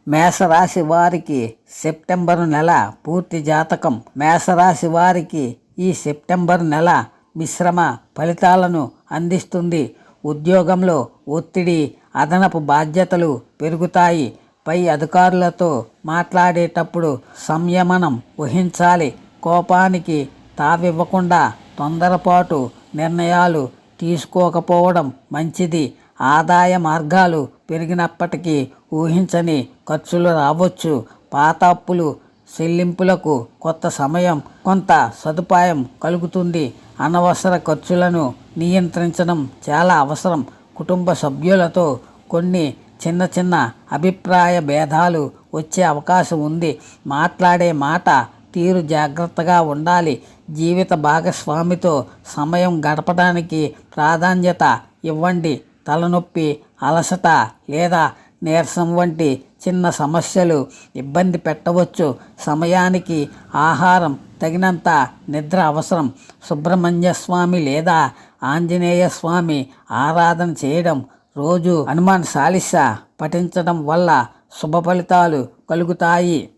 మేషరాశి వారికి సెప్టెంబరు నెల పూర్తి జాతకం. మేషరాశి వారికి ఈ సెప్టెంబర్ నెల మిశ్రమ ఫలితాలను అందిస్తుంది. ఉద్యోగంలో ఒత్తిడి, అదనపు బాధ్యతలు పెరుగుతాయి. పై అధికారులతో మాట్లాడేటప్పుడు సంయమనం వహించాలి. కోపానికి తావివ్వకుండా తొందరపాటు నిర్ణయాలు తీసుకోకపోవడం మంచిది. ఆదాయ మార్గాలు పెరిగినప్పటికీ ఊహించని ఖర్చులు రావచ్చు. పాత అప్పులు చెల్లింపులకు కొత్త సమయం, కొంత సదుపాయం కలుగుతుంది. అనవసర ఖర్చులను నియంత్రించడం చాలా అవసరం. కుటుంబ సభ్యులతో కొన్ని చిన్న చిన్న అభిప్రాయ భేదాలు వచ్చే అవకాశం ఉంది. మాట్లాడే మాట తీరు జాగ్రత్తగా ఉండాలి. జీవిత భాగస్వామితో సమయం గడపడానికి ప్రాధాన్యత ఇవ్వండి. తలనొప్పి, అలసట లేదా నీరసం వంటి చిన్న సమస్యలు ఇబ్బంది పెట్టవచ్చు. సమయానికి ఆహారం, తగినంత నిద్ర అవసరం. సుబ్రహ్మణ్య స్వామి లేదా ఆంజనేయ స్వామి ఆరాధన చేయడం, రోజు హనుమాన్ చాలీసా పఠించడం వల్ల శుభ ఫలితాలు కలుగుతాయి.